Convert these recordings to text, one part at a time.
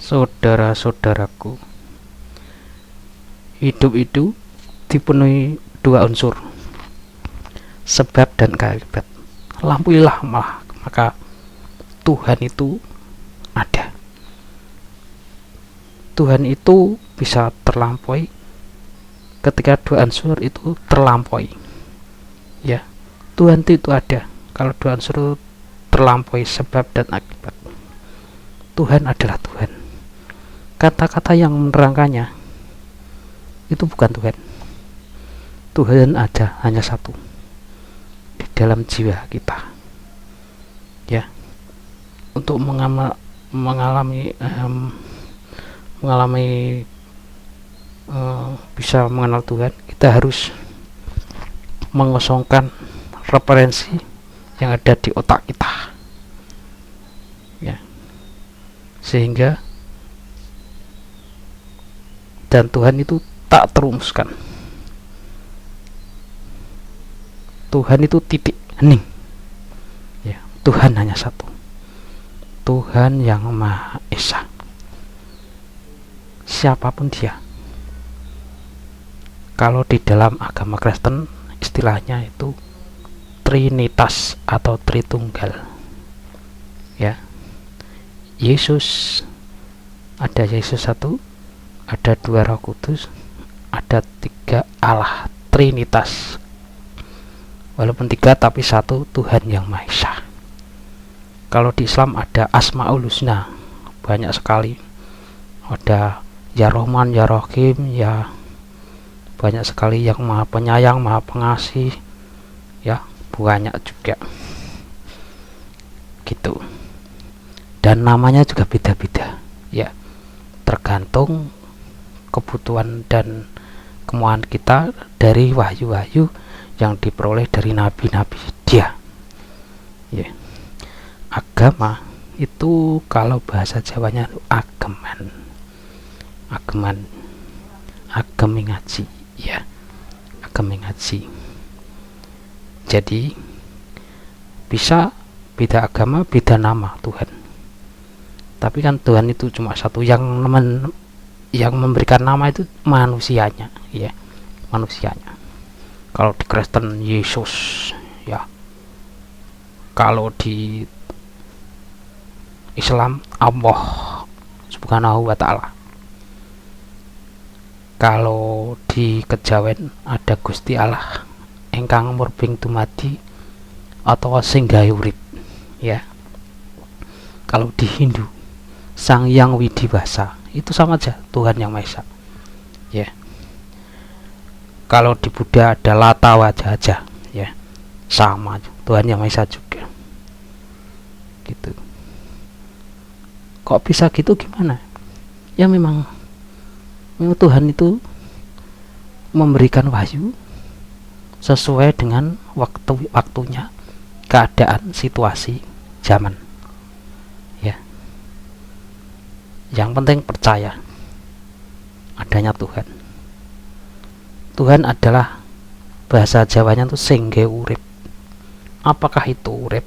Saudara-saudaraku, hidup itu dipenuhi dua unsur, sebab dan akibat. Lampuilah malah, maka Tuhan itu ada. Tuhan itu bisa terlampaui ketika dua unsur itu terlampaui. Ya, Tuhan itu ada kalau dua unsur itu terlampaui, sebab dan akibat. Tuhan adalah Tuhan. Kata-kata yang menerangkannya itu bukan Tuhan. Tuhan ada hanya satu di dalam jiwa kita. Ya, untuk mengalami bisa mengenal Tuhan, kita harus mengosongkan referensi yang ada di otak kita. Ya, sehingga dan Tuhan itu tak terumuskan. Tuhan itu titik hening. Ya, Tuhan hanya satu. Tuhan yang Maha Esa. Siapapun dia. Kalau di dalam agama Kristen istilahnya itu Trinitas atau Tritunggal. Ya. Yesus, ada Yesus satu, ada dua Roh Kudus, ada tiga Allah, Trinitas. Walaupun tiga tapi satu, Tuhan yang Maha Esa. Kalau di Islam ada Asmaul Husna, banyak sekali. Ada ya Rahman, ya Rahim, ya banyak sekali, yang Maha Penyayang, Maha Pengasih, ya banyak juga. Gitu. Dan namanya juga beda-beda, ya tergantung kebutuhan dan kemauan kita dari wahyu-wahyu yang diperoleh dari nabi-nabi dia. Ya. Agama itu kalau bahasa Jawanya ageman, agemi ngaji, ya, agemi ngaji. Jadi bisa beda agama, beda nama Tuhan. Tapi kan Tuhan itu cuma satu, yang memberikan nama itu manusianya, ya, manusianya. Kalau di Kristen Yesus, ya. Kalau di Islam Allah Subhanahu wa Ta'ala. Kalau di Kejawen ada Gusti Allah ingkang murbing dumadi atau sing gawe urip, ya. Kalau di Hindu Sang Hyang Widibasa, itu sama aja, Tuhan yang Maha Esa, ya. Kalau di Buddha ada Lata Wajaja, ya, sama, Tuhan yang Maha Esa juga. Gitu. Kok bisa gitu, gimana? Ya memang Tuhan itu memberikan wahyu sesuai dengan waktunya, keadaan, situasi, zaman. Ya. Yang penting percaya adanya Tuhan. Tuhan adalah bahasa Jawanya itu sing gawe urip. Apakah itu urip?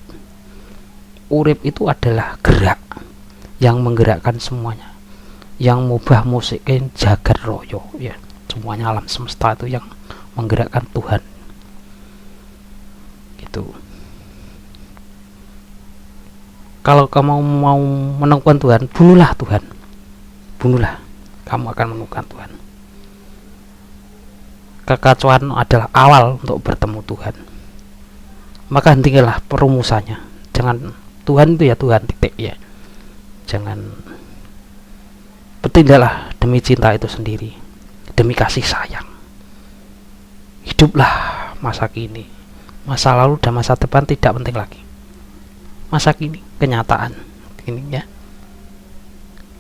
Urip itu adalah gerak yang menggerakkan semuanya, yang mubah musikin jagat royo, ya, semuanya alam semesta itu yang menggerakkan Tuhan. Gitu. Kalau kamu mau menemukan Tuhan, bunuhlah Tuhan, bunuhlah, kamu akan menemukan Tuhan. Kekacauan adalah awal untuk bertemu Tuhan. Maka hentikanlah perumusannya. Jangan Tuhan itu ya Tuhan, titik, ya. Jangan. Bertindaklah demi cinta itu sendiri, demi kasih sayang. Hiduplah masa kini. Masa lalu dan masa depan tidak penting lagi. Masa kini, kenyataan ini, ya.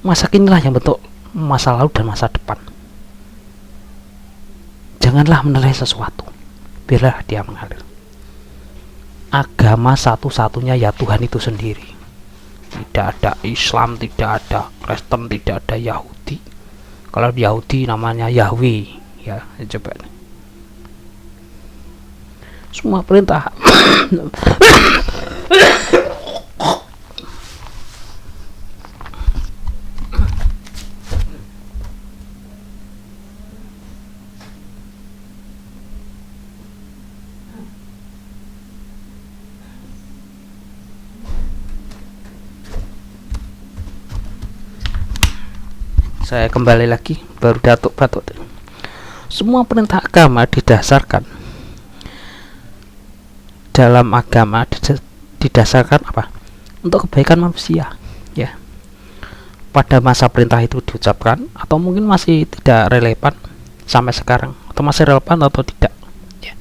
Masa kinilah yang bentuk masa lalu dan masa depan. Janganlah menilai sesuatu, biarlah dia mengalir. Agama satu-satunya ya Tuhan itu sendiri. Tidak ada Islam, tidak ada Kristen, tidak ada Yahudi. Kalau Yahudi namanya Yahweh, ya, coba. Semua perintah Saya kembali lagi, baru batuk. Semua perintah agama didasarkan dalam agama didasarkan apa? Untuk kebaikan manusia, ya. Pada masa perintah itu diucapkan, atau mungkin masih tidak relevan sampai sekarang, atau masih relevan atau tidak, ya.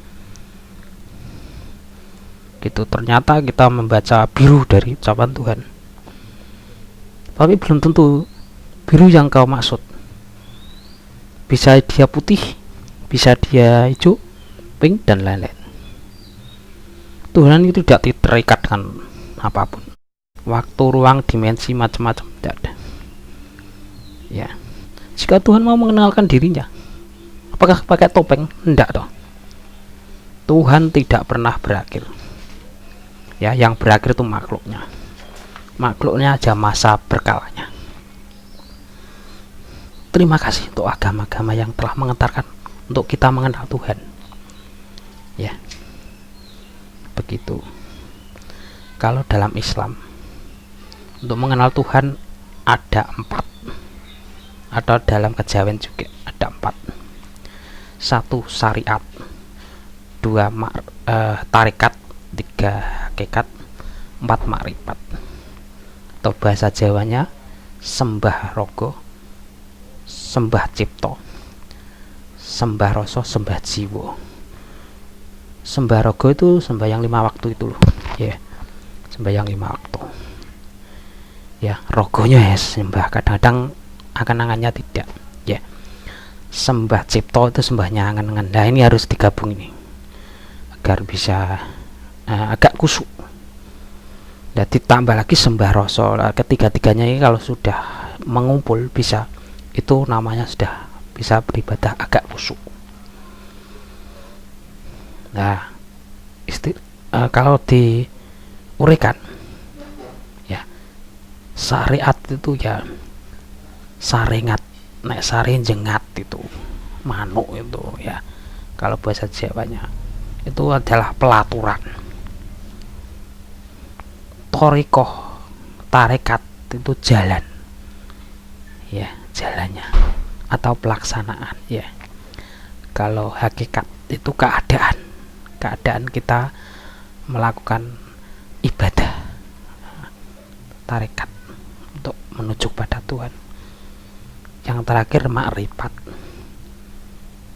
Gitu. Ternyata kita membaca biru dari ucapan Tuhan, tapi belum tentu biru yang kau maksud. Bisa dia putih, bisa dia hijau, pink, dan lain-lain. Tuhan itu tidak terikat dengan apapun, waktu, ruang, dimensi, macam-macam, tidak ada. Ya, jika Tuhan mau mengenalkan dirinya, apakah pakai topeng? Tidak toh. Tuhan tidak pernah berakhir. Ya, yang berakhir itu makhluknya. Makhluknya aja masa berkalanya. Terima kasih untuk agama-agama yang telah mengantarkan untuk kita mengenal Tuhan. Ya, begitu. Kalau dalam Islam, untuk mengenal Tuhan ada 4, atau dalam kejawen juga ada 4. 1 syariat, 2 tarikat, 3 hakikat, 4 makrifat. Atau bahasa Jawanya sembah rogo, sembah cipto, sembah rasa, sembah jiwa. Sembah rogo itu sembahyang 5 waktu itu loh, ya. Sembahyang 5 waktu. Ya, rogonya ya sembah, kadang-kadang angan-angannya tidak, ya. Sembah cipto itu sembahnya angan-angan. Nah, ini harus digabung ini agar bisa agak kusuk. Dan ditambah lagi sembah rasa. Ketiga-tiganya ini kalau sudah mengumpul bisa, itu namanya sudah bisa beribadah agak kusuk. Nah, kalau diuraikan, ya, syariat itu ya saringat, nek sari jengat itu manuk itu, ya. Kalau bahasa Jawanya itu adalah pelaturan. Thorikoh, tarekat itu jalan, ya, jalannya atau pelaksanaan, ya. Kalau hakikat itu keadaan kita melakukan ibadah, tarekat untuk menuju pada Tuhan. Yang terakhir makrifat,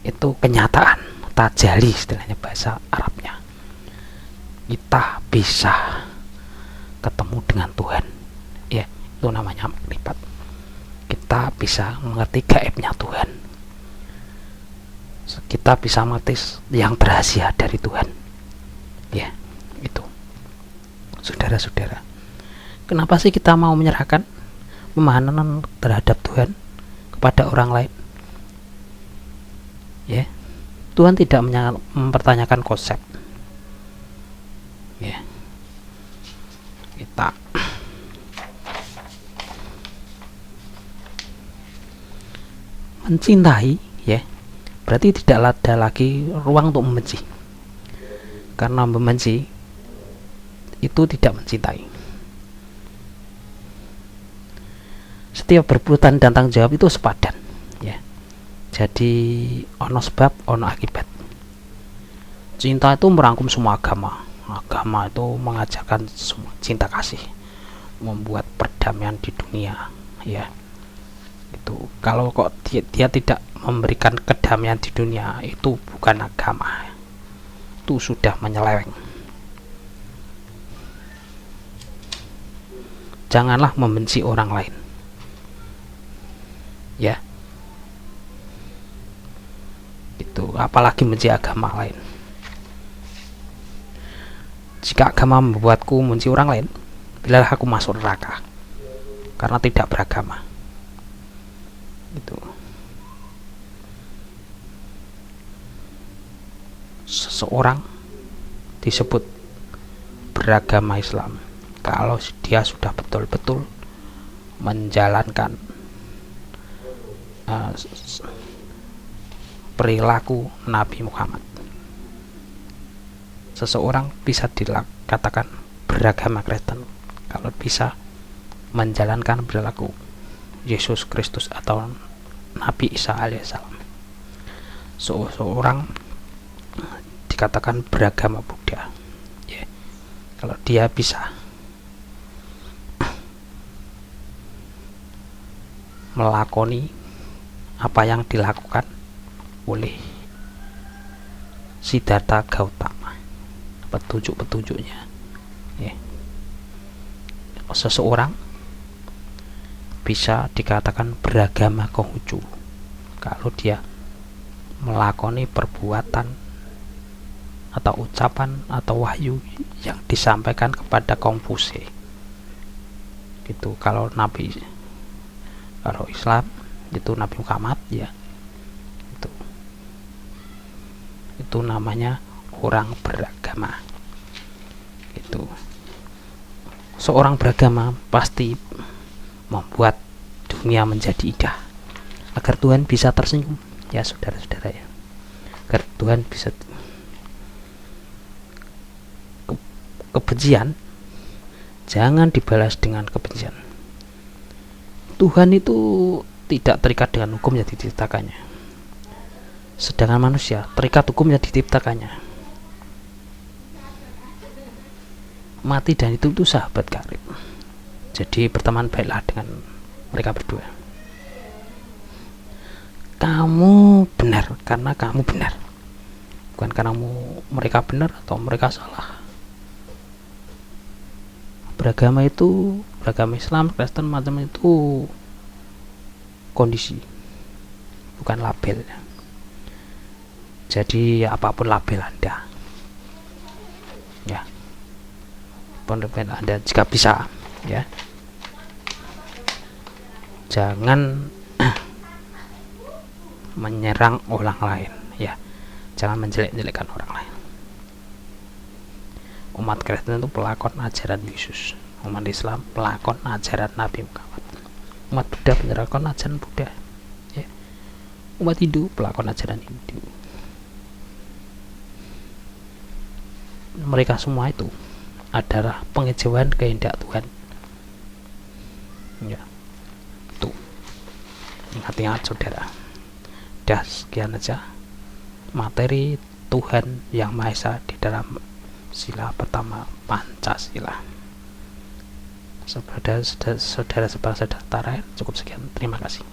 itu kenyataan, tajali istilahnya bahasa Arabnya. Kita bisa ketemu dengan Tuhan, ya, itu namanya makrifat. Kita bisa mengerti gaibnya Tuhan, kita bisa mengerti yang rahasia dari Tuhan, ya. Itu, saudara-saudara, kenapa sih kita mau menyerahkan pemahaman terhadap Tuhan kepada orang lain, ya? Tuhan tidak mempertanyakan konsep, ya. Kita mencintai, ya, berarti tidak ada lagi ruang untuk membenci, karena membenci itu tidak mencintai. Setiap perbuatan dan tanggung jawab itu sepadan, ya. Jadi ono sebab ono akibat. Cinta itu merangkum semua agama. Agama itu mengajarkan semua cinta kasih, membuat perdamaian di dunia, ya. Itu kalau kok dia tidak memberikan kedamaian di dunia, itu bukan agama, itu sudah menyeleweng. Janganlah membenci orang lain, ya. Itu apalagi membenci agama lain. Jika agama membuatku membenci orang lain, biarlah aku masuk neraka karena tidak beragama. Itu. Seseorang disebut beragama Islam kalau dia sudah betul-betul menjalankan perilaku Nabi Muhammad. Seseorang bisa dikatakan beragama Kristen kalau bisa menjalankan perilaku Yesus Kristus atau Nabi Isa alaihissalam. Seorang dikatakan beragama Buddha, ya. Kalau dia bisa melakoni apa yang dilakukan oleh Siddhartha Gautama, petunjuk-petunjuknya, ya. Seseorang bisa dikatakan beragama Konghucu kalau dia melakoni perbuatan atau ucapan atau wahyu yang disampaikan kepada Kongfuse. Gitu. Kalau Islam itu Nabi Muhammad, ya. Itu namanya orang beragama. Itu. Seorang beragama pasti membuat dunia menjadi indah agar Tuhan bisa tersenyum, ya saudara-saudara, ya. Agar Tuhan bisa kebencian jangan dibalas dengan kebencian. Tuhan itu tidak terikat dengan hukum yang diciptakannya, sedangkan manusia terikat hukum yang diciptakannya. Mati dan itu sahabat karib. Jadi berteman baiklah dengan mereka berdua. Kamu benar karena kamu benar, bukan karena mereka benar atau mereka salah. Beragama Islam, Kristen, macam itu kondisi, bukan label. Jadi apapun label Anda, ya, apapun label Anda, jika bisa, ya, jangan menyerang orang lain, ya, jangan menjelek-jelekan orang lain. Umat Kristen itu pelakon ajaran Yesus, umat Islam pelakon ajaran Nabi Muhammad, umat Buddha pelakon ajaran Buddha, ya. Umat Hindu pelakon ajaran Hindu. Mereka semua itu adalah pengejauhan kehendak Tuhan, ya. Tuh, ingat-ingat saudara. Dah sekian aja materi Tuhan Yang Maha Esa di dalam sila pertama Pancasila. Saudara sebangsa dan setara, cukup sekian. Terima kasih.